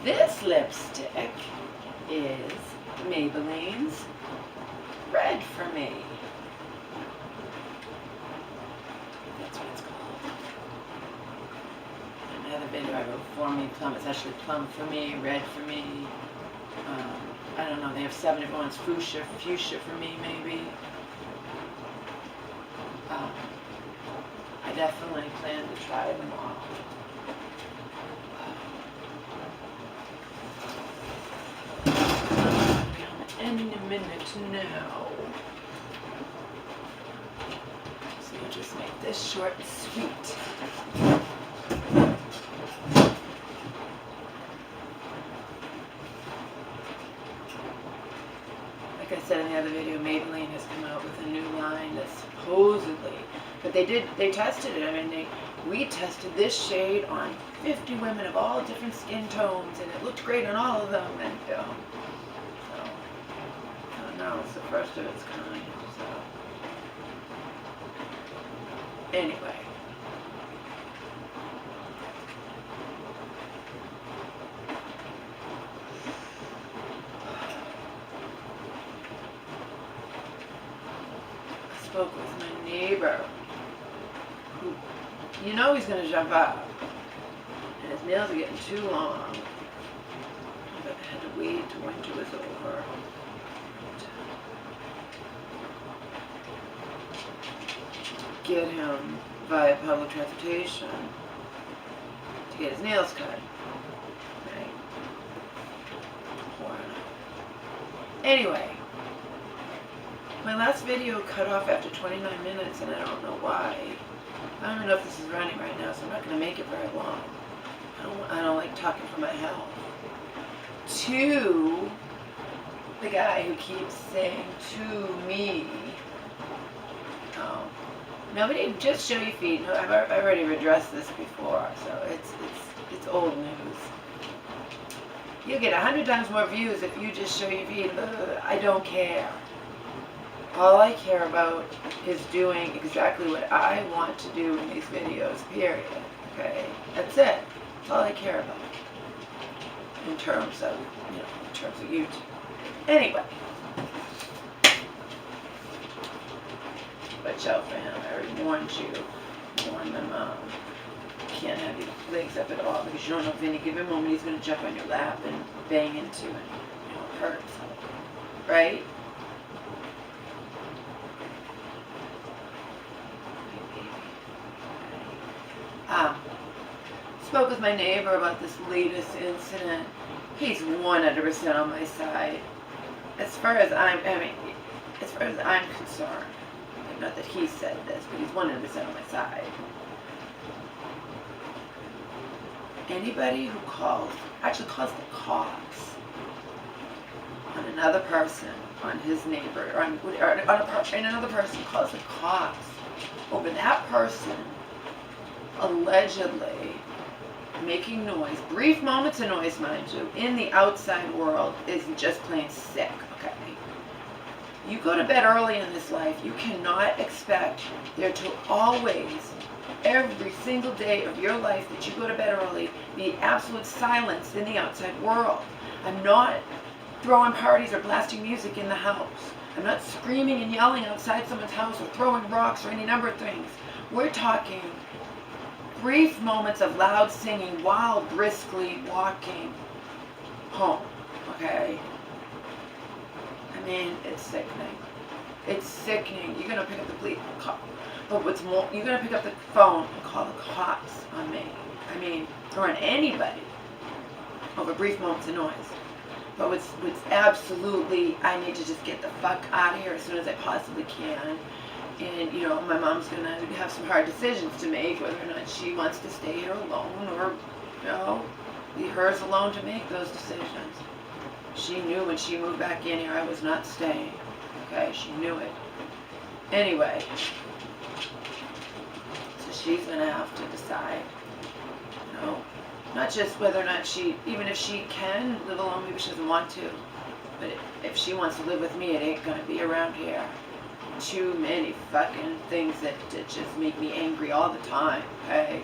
This lipstick is Maybelline's Red for Me. That's what it's called. Another video I wrote, For Me Plum. It's actually Plum for Me, Red for Me. I don't know, they have 7 different ones. Fuchsia for Me, maybe. I definitely plan to try them all. Any minute now. So we'll just make this short and sweet. Like I said in the other video, Maybeline has come out with a new line that supposedly, but they tested it. I mean, we tested this shade on 50 women of all different skin tones, and it looked great on all of them. And so I don't know, it's the first of its kind. So anyway. Spoke with my neighbor, who, you know, he's going to jump up, and his nails are getting too long, but I had to wait till winter was over. Get him via public transportation to get his nails cut. Right? Anyway. My last video cut off after 29 minutes, and I don't know why. I don't even know if this is running right now, so I'm not going to make it very long. I don't like talking for my health. To the guy who keeps saying to me, nobody, just show your feet. No, I've already addressed this before, so it's old news. You get 100 times more views if you just show your feet. I don't care. All I care about is doing exactly what I want to do in these videos, period. Okay? That's it. That's all I care about. In terms of, in terms of YouTube. Anyway. Watch out for him. I already warned you. Warned my mom. Can't have your legs up at all because you don't know if any given moment he's going to jump on your lap and bang into it. Hurt. Right? Spoke with my neighbor about this latest incident. He's 100% on my side. As far as I'm concerned. Not that he said this, but he's 100% on my side. Anybody who actually calls the cops on another person, on his neighbor, or on another person calls the cops over that person allegedly making noise, brief moments of noise, mind you, in the outside world is just plain sick, okay? You go to bed early in this life, you cannot expect there to always, every single day of your life that you go to bed early, be absolute silence in the outside world. I'm not throwing parties or blasting music in the house. I'm not screaming and yelling outside someone's house or throwing rocks or any number of things. We're talking brief moments of loud singing while briskly walking home, okay? I mean, it's sickening. It's sickening. You're gonna pick up the police, but what's more, you're gonna pick up the phone and call the cops on me. I mean, or on anybody over brief moments of noise. But what's absolutely, I need to just get the fuck out of here as soon as I possibly can. And, my mom's going to have some hard decisions to make, whether or not she wants to stay here alone or, be hers alone to make those decisions. She knew when she moved back in here I was not staying. Okay, she knew it. Anyway, so she's going to have to decide, not just whether or not even if she can live alone, maybe she doesn't want to, but if she wants to live with me, it ain't going to be around here. Too many fucking things that just make me angry all the time, okay?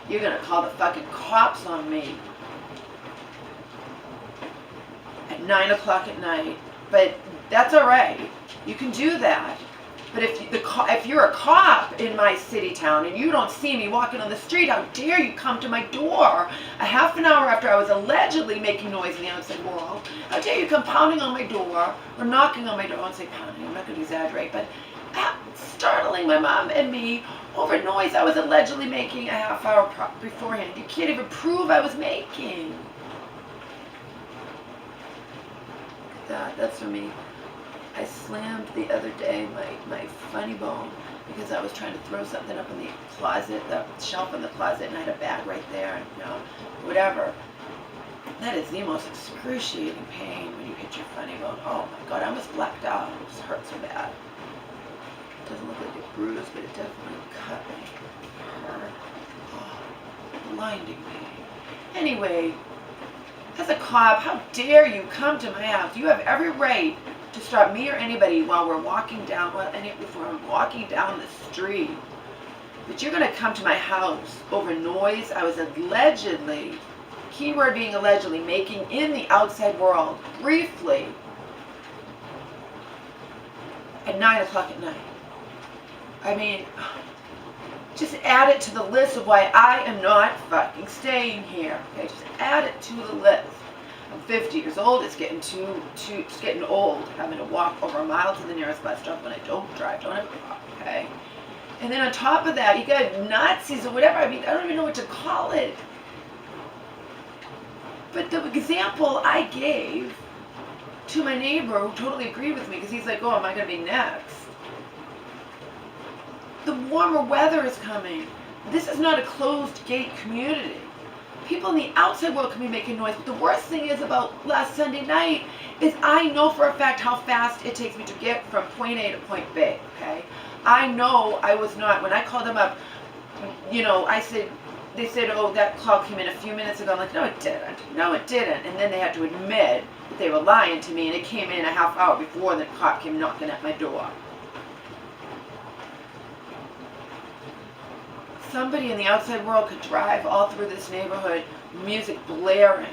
You're gonna call the fucking cops on me. 9 o'clock at night. But that's all right. You can do that. But if you're a cop in my city town and you don't see me walking on the street, how dare you come to my door a half an hour after I was allegedly making noise in the outside world? How dare you come pounding on my door or knocking on my door? I won't say pounding, I'm not going to exaggerate, but startling my mom and me over noise I was allegedly making a half hour beforehand. You can't even prove I was making. That's for me. I slammed the other day my funny bone because I was trying to throw something up in the closet, the shelf in the closet, and I had a bag right there, and whatever. That is the most excruciating pain when you hit your funny bone. Oh my God, I almost blacked out. It just hurt so bad. It doesn't look like it bruised, but it definitely cut me. Hurt. Oh, blinding me. Anyway, as a cop, how dare you come to my house? You have every right to stop me or anybody while we're walking down, if we're walking down the street. But you're going to come to my house over noise I was allegedly, keyword being allegedly, making in the outside world, briefly, at 9 o'clock at night. I mean, just add it to the list of why I am not fucking staying here. Okay, just add it to the list. I'm 50 years old. It's getting old having to walk over a mile to the nearest bus stop when I don't drive, don't have a car, okay? And then on top of that, you got Nazis or whatever. I mean, I don't even know what to call it. But the example I gave to my neighbor who totally agreed with me, because he's like, oh, am I going to be next? The warmer weather is coming. This is not a closed gate community. People in the outside world can be making noise, but the worst thing is about last Sunday night is I know for a fact how fast it takes me to get from point A to point B, okay? I know I was not, when I called them up, they said, oh, that call came in a few minutes ago. I'm like, no, it didn't. No, it didn't. And then they had to admit that they were lying to me, and it came in a half hour before the cop came knocking at my door. Somebody in the outside world could drive all through this neighborhood, music blaring.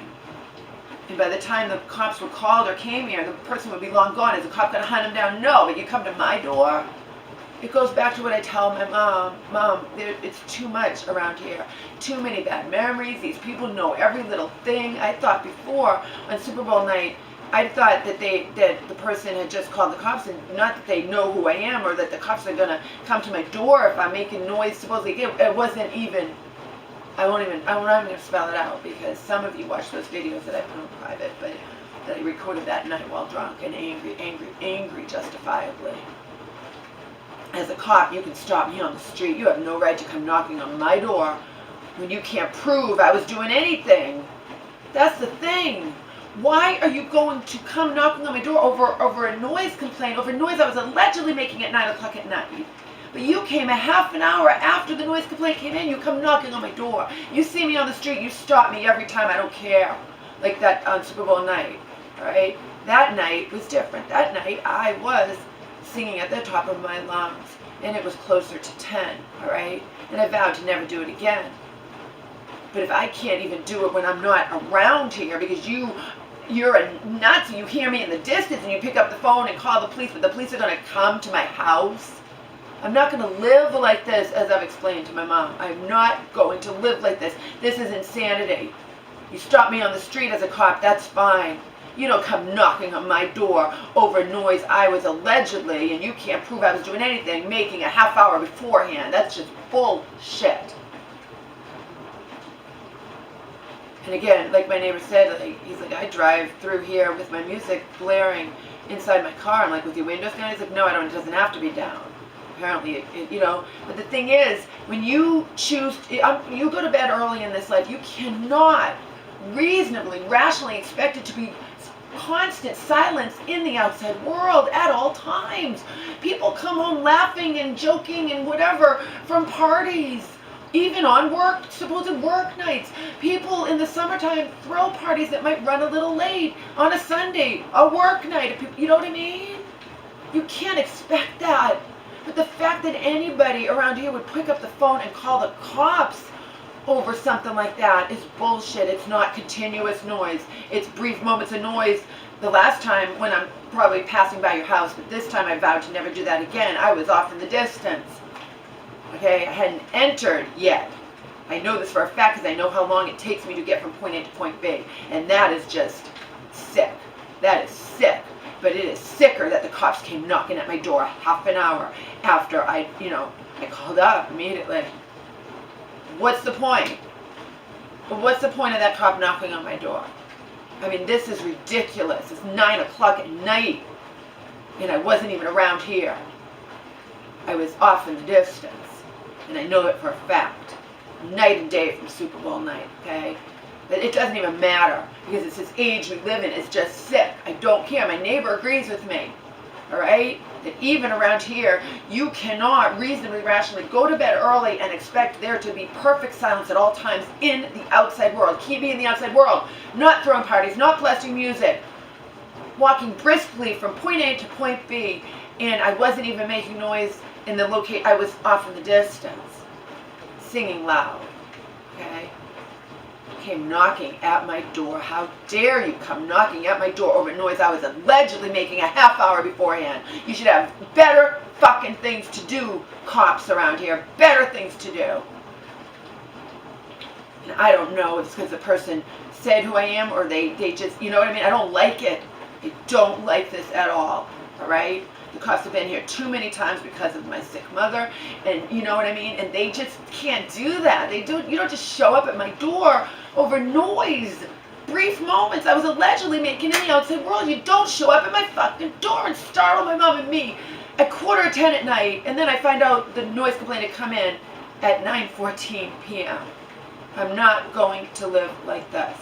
And by the time the cops were called or came here, the person would be long gone. Is the cop going to hunt him down? No, but you come to my door? It goes back to what I tell my mom, it's too much around here. Too many bad memories. These people know every little thing. I thought before, on Super Bowl night, I thought that the person had just called the cops, and not that they know who I am or that the cops are going to come to my door if I'm making noise. Supposedly, it wasn't even, I'm not even going to spell it out, because some of you watch those videos that I put on private, but that I recorded that night while drunk and angry justifiably. As a cop, you can stop me on the street. You have no right to come knocking on my door when you can't prove I was doing anything. That's the thing. Why are you going to come knocking on my door over a noise complaint, over noise I was allegedly making at 9 o'clock at night? But you came a half an hour after the noise complaint came in. You come knocking on my door. You see me on the street, you stop me every time. I don't care. Like that on Super Bowl night, all right? That night was different. That night I was singing at the top of my lungs, and it was closer to 10, all right? And I vowed to never do it again. But if I can't even do it when I'm not around here because you're a Nazi, you hear me in the distance and you pick up the phone and call the police, but the police are going to come to my house. I'm not going to live like this, as I've explained to my mom. I'm not going to live like this. This is insanity. You stop me on the street as a cop, that's fine. You don't come knocking on my door over noise I was allegedly, and you can't prove I was doing anything, making a half hour beforehand. That's just bullshit. And again, like my neighbor said, he's like, I drive through here with my music blaring inside my car. I'm like, with your windows down? He's like, no, I don't. It doesn't have to be down. Apparently, But the thing is, when you choose, you go to bed early in this life, you cannot reasonably, rationally expect it to be constant silence in the outside world at all times. People come home laughing and joking and whatever from parties. Even on supposed work nights. People in the summertime throw parties that might run a little late on a Sunday, a work night. You know what I mean? You can't expect that. But the fact that anybody around here would pick up the phone and call the cops over something like that is bullshit. It's not continuous noise. It's brief moments of noise. The last time, when I'm probably passing by your house, but this time I vowed to never do that again, I was off in the distance. Okay, I hadn't entered yet. I know this for a fact because I know how long it takes me to get from point A to point B. And that is just sick. That is sick. But it is sicker that the cops came knocking at my door half an hour after I called up immediately. What's the point? What's the point of that cop knocking on my door? I mean, this is ridiculous. It's 9 o'clock at night, and I wasn't even around here. I was off in the distance, and I know it for a fact. Night and day from Super Bowl night, okay? But it doesn't even matter, because it's this age we live in. It's just sick. I don't care. My neighbor agrees with me, all right? That even around here, you cannot reasonably, rationally go to bed early and expect there to be perfect silence at all times in the outside world. Keep me in the outside world. Not throwing parties, not blasting music. Walking briskly from point A to point B, and I wasn't even making noise in the location. I was off in the distance, singing loud, okay? Came knocking at my door. How dare you come knocking at my door over noise I was allegedly making a half hour beforehand? You should have better fucking things to do, cops around here. Better things to do. And I don't know if it's because the person said who I am or they just, you know what I mean? I don't like it. I don't like this at all. All right? The cops have been here too many times because of my sick mother, and you know what I mean? And they just can't do that. You don't just show up at my door over noise. Brief moments I was allegedly making in the outside world. You don't show up at my fucking door and startle my mom and me at 9:45 at night, and then I find out the noise complaint had come in at 9:14 p.m. I'm not going to live like this.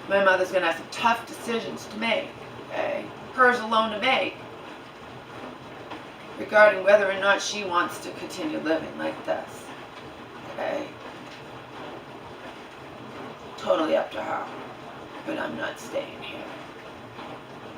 My mother's going to have some tough decisions to make, okay? Hers alone to make, regarding whether or not she wants to continue living like this, okay? Totally up to her, but I'm not staying here.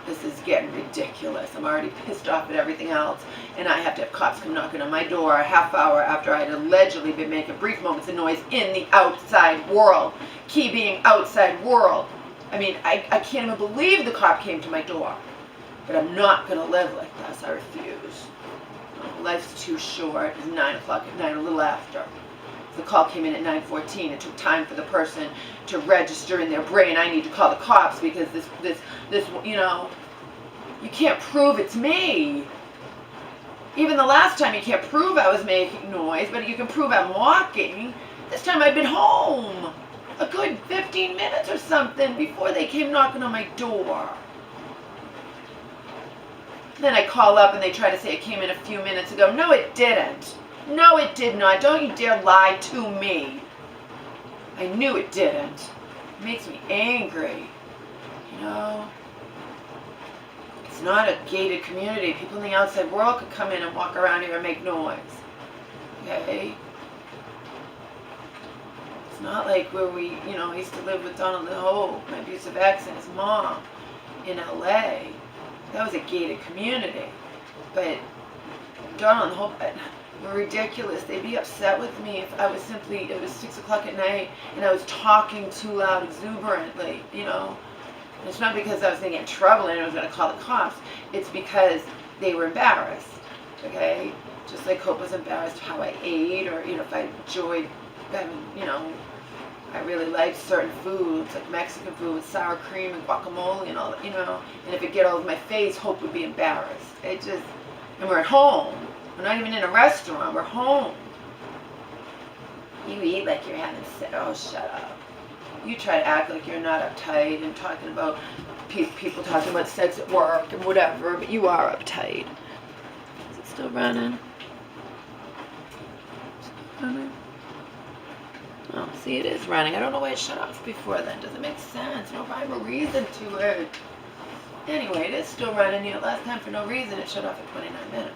This is getting ridiculous. I'm already pissed off at everything else, and I have to have cops come knocking on my door a half hour after I'd allegedly been making brief moments of noise in the outside world. Key being outside world. I mean, I can't even believe the cop came to my door, but I'm not going to live like this. I refuse. Life's too short. It's 9 o'clock at night, a little after. The call came in at 9:14. It took time for the person to register in their brain, I need to call the cops because this, you know, you can't prove it's me. Even the last time you can't prove I was making noise, but you can prove I'm walking. This time I've been home a good 15 minutes or something before they came knocking on my door. Then I call up and they try to say it came in a few minutes ago. No, it didn't. No, it did not. Don't you dare lie to me. I knew it didn't. It makes me angry. You know? It's not a gated community. People in the outside world could come in and walk around here and make noise. Okay? It's not like where we, you know, I used to live with Donald the Hope, my abusive ex and his mom in LA. That was a gated community. But Donald and Hope were ridiculous. They'd be upset with me if I was simply, it was 6 o'clock at night and I was talking too loud, exuberantly, you know. And it's not because I was going to get in trouble and I was going to call the cops. It's because they were embarrassed, okay? Just like Hope was embarrassed how I ate, or, you know, if I enjoyed, you know, I really liked certain foods, like Mexican food with sour cream and guacamole and all that, you know. And if it get all over my face, Hope would be embarrassed. It just, and we're at home. We're not even in a restaurant. We're home. You eat like you're having sex. Oh, shut up. You try to act like you're not uptight and talking about people talking about sex at work and whatever, but you are uptight. Is it still running? Still running? Oh, see, it is running. I don't know why it shut off before then. Doesn't make sense. No rhyme or reason to it. Anyway, it is still running. You know, last time for no reason it shut off at 29 minutes.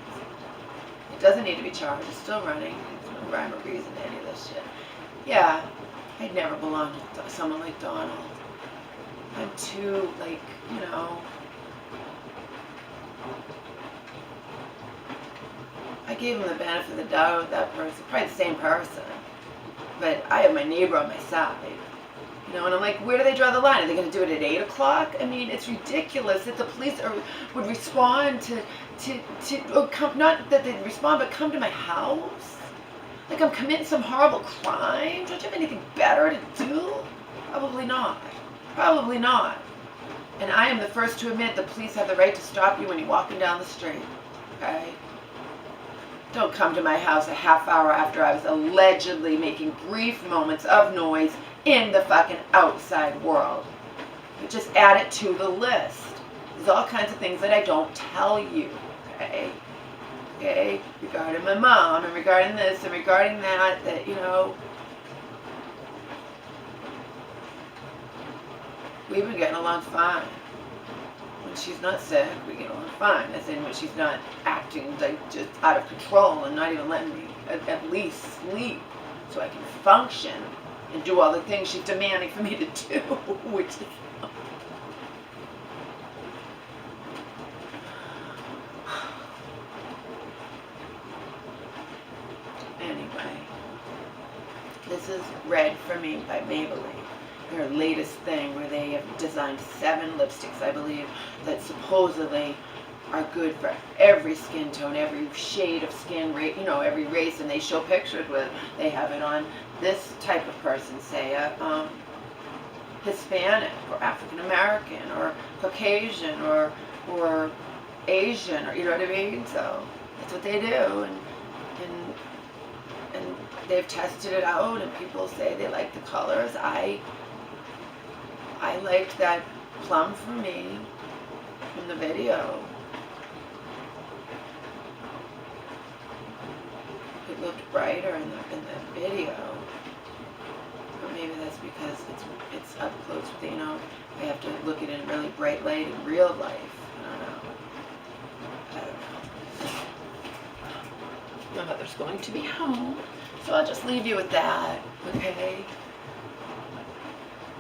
It doesn't need to be charged. It's still running. There's no rhyme or reason to any of this shit. Yeah, I'd never belong to someone like Donald. I'm too, like, you know. I gave him the benefit of the doubt with that person. Probably the same person. but I have my neighbor on my side. You know, and I'm like, where do they draw the line? Are they going to do it at 8 o'clock? I mean, it's ridiculous that the police would respond or come, not that they'd respond, but come to my house. Like I'm committing some horrible crime. Don't you have anything better to do? Probably not. Probably not. And I am the first to admit the police have the right to stop you when you're walking down the street. Okay? Don't come to my house a half hour after I was allegedly making brief moments of noise in the fucking outside world. You just add it to the list. There's all kinds of things that I don't tell you. Okay? Okay? Regarding my mom and regarding this and regarding that, you know, we've been getting along fine. When she's not sick, we get along fine. As in when she's not acting like just out of control and not even letting me at least sleep so I can function and do all the things she's demanding for me to do, which is anyway. This is Red for Me by Maybeline. Their latest thing where they have designed 7 lipsticks, I believe, that supposedly are good for every skin tone, every shade of skin, you know, every race, and they show pictures with, they have it on this type of person, say a Hispanic or African American or Caucasian or Asian, or you know what I mean? So that's what they do, and they've tested it out, and people say they like the colors. I liked that Plum for Me in the video. It looked brighter in the video, but maybe that's because it's up close with, you know, I have to look at it in really bright light in real life. I don't know. My mother's going to be home, so I'll just leave you with that, okay?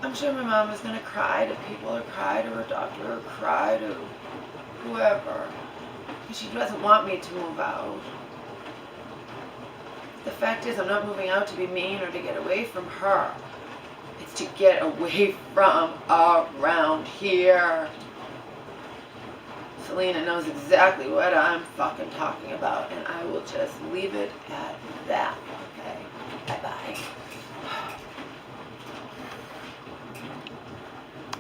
I'm sure my mom is going to cry to people, or cry to her doctor, or cry to whoever, because she doesn't want me to move out. The fact is, I'm not moving out to be mean or to get away from her. It's to get away from around here. Selena knows exactly what I'm fucking talking about, and I will just leave it at that, okay? Bye-bye.